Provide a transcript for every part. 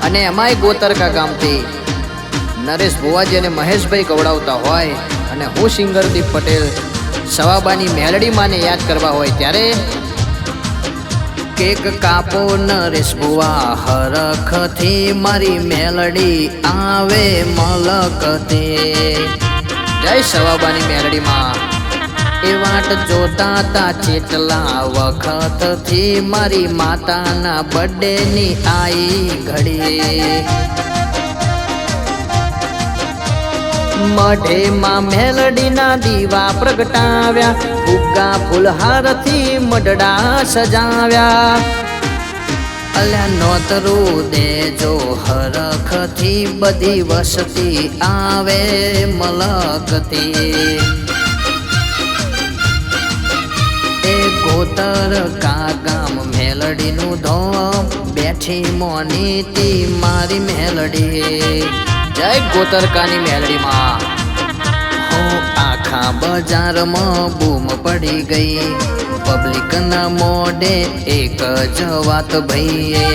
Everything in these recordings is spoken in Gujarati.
અને એમાંય ગોતરકા ગામથી નરેશ ભુવાજી અને મહેશભાઈ ગવડાવતા હોય અને હું સિંગર દીપ પટેલ સવાબાની મેલડી માને યાદ કરવા હોય ત્યારે કેક કાપો નરેશ ભુવા હરખથી મારી મેલડી આવે મલકથી જય સવાબાની મેલડીમાં એ વાટ જોતા તા ચેટલા વખતથી મારી માતાના બર્થડે ની આઈ ઘડી મઢેમાં મેલડીના દીવા પ્રગટાવ્યા ફુગ્ગા ફૂલહારથી મઢડા સજાવ્યા અલ્યા નોતરું દેજો હરખથી બધી વસતી આવે મલકથી એ ગોતરકા ગામ મેલડીનું ધોમ બેઠી મોનીતી મારી મેલડી જય ગોતરકાની મેલડીમાં હું આખા બજારમાં બૂમ પડી ગઈ પબ્લિકના મોઢે એક જ વાત ભઈએ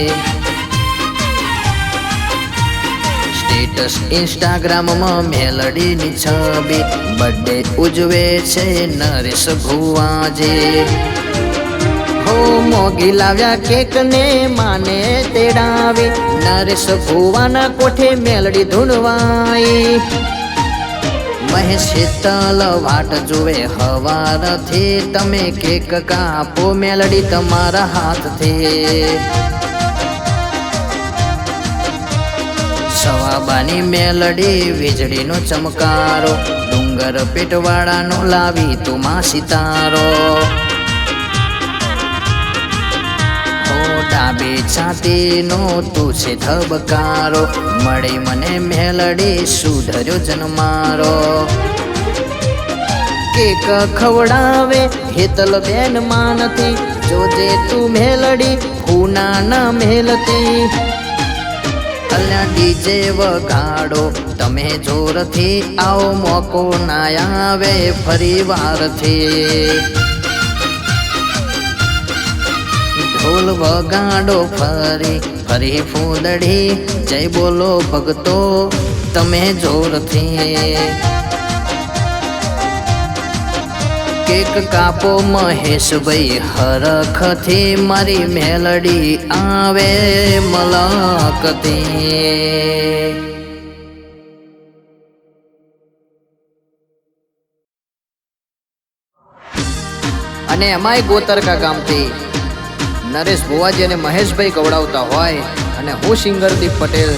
સ્ટેટસ ઇન્સ્ટાગ્રામમાં મેલડીની છબી બર્થડે ઉજવે છે નરેશ ભુવાજી હો મોગી લાવ્યા કેક ને માને તેડાવી નરેશ ભુવાના કોઠે મેલડી ધૂણવાઈ મહેશ શીતલ વાટ જુએ હવારથી તમે કેક કાપો મેલડી તમારા હાથથી સવાબાની મેલડી વીજળીનો ચમકારો ડુંગર પેટવાળાનો લાવી તુમા સિતારો ડાબી છાતીનો તું છે ધબકારો મળી મને મેલડી સુધર્યો જન્મારો કેક ખવડાવે હેતલ બેન માનતી જોજે તું મેલડી ખૂના ના મેલતી અલ્યા ડીજે વગાડો તમે જોરથી આવો મોકો ના આવે ફરી વારથી ઢોલ વગાડો ફરી ફરી ફૂદડી જય બોલો ભગતો તમે જોરથી કેક કાપો મહેશભાઈ હરખથી મારી મેલડી આવે મલકથી અને એમાંય ગોતરકા ગામથી નરેશ ભુવાજી અને મહેશભાઈ ગવડાવતા હોય અને હું સિંગર દીપ પટેલ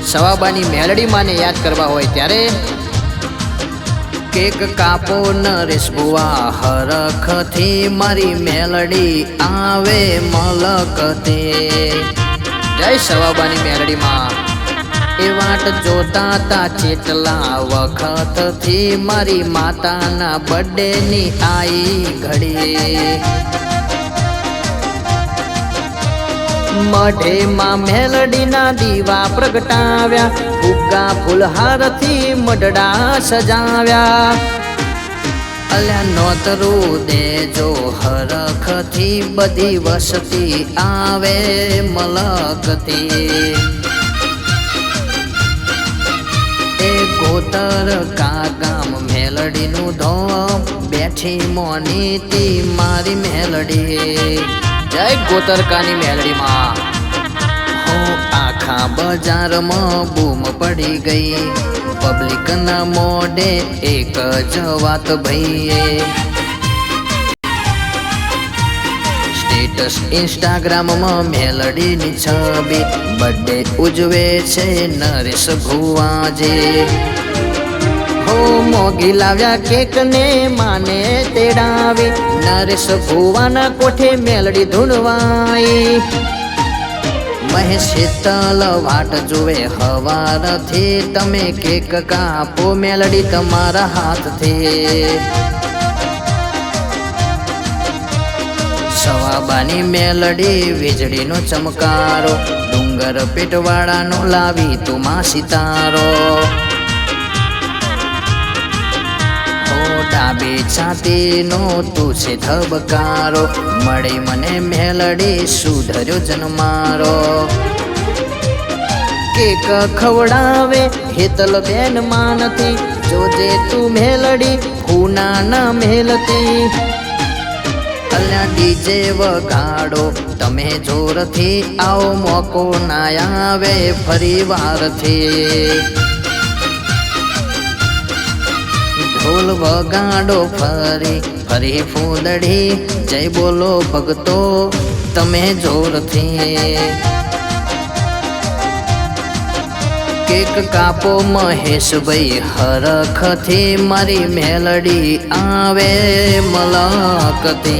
સવાબાની મેલડી માને યાદ કરવા હોય ત્યારે કેક કાપો નરેશ ભુવા હરખથી મારી મેલડી આવે મલકથી જય સવાબાની મેલડીમાં એ વાટ જોતા તા ચેટલા વખતથી મારી માતાના બર્થડે ની આઈ ઘડી મઢેમાં મેલડીના દીવા પ્રગટાવ્યા ફુગ્ગા ફૂલહારથી મઢડા સજાવ્યા અલ્યા નોતરું દેજો હરખથી બધી વસતી આવે મલકથી એ ગોતરકા ગામ મેલડીનું ધોમ બેઠી મોનીતી મારી મેલડી જય ગોતરકાની મેલડીમાં હું આખા બજારમાં બૂમ પડી ગઈ પબ્લિકના મોઢે એક જ વાત ભઈએ સ્ટેટસ ઇન્સ્ટાગ્રામમાં મેલડીની છબી બર્થડે ઉજવે છે નરેશ ભુવાજી હો મોગી લાવ્યા કેક ને માને તેડાવી નરેશ ભુવાના કોઠે મેલડી ધૂણવાઈ મહેશ શીતલ વાટ જુએ હવારથી તમે કેક કાપો મેલડી તમારા હાથથી સવાબાની મેલડી વીજળીનો ચમકારો ડુંગર પેટવાળાનો લાવી તુમા સિતારો ડાબી છાતીનો તું છે ધબકારો મળી મને મેલડી સુધર્યો જન્મારો કેક ખવડાવે હેતલ બેન માનતી, જોજે તું મેલડી હુના ના મેલતી. અલ્યા ડીજે વગાડો તમે જોરથી, આવો મોકો ના આવે ફરી વારથી. ઢોલ વગાડો ફરી ફરી ફૂદડી, જય બોલો ભગતો તમે જોરથી. કેક કાપો મહેશભાઈ હરખથી, મારી મેલડી આવે મલકથી.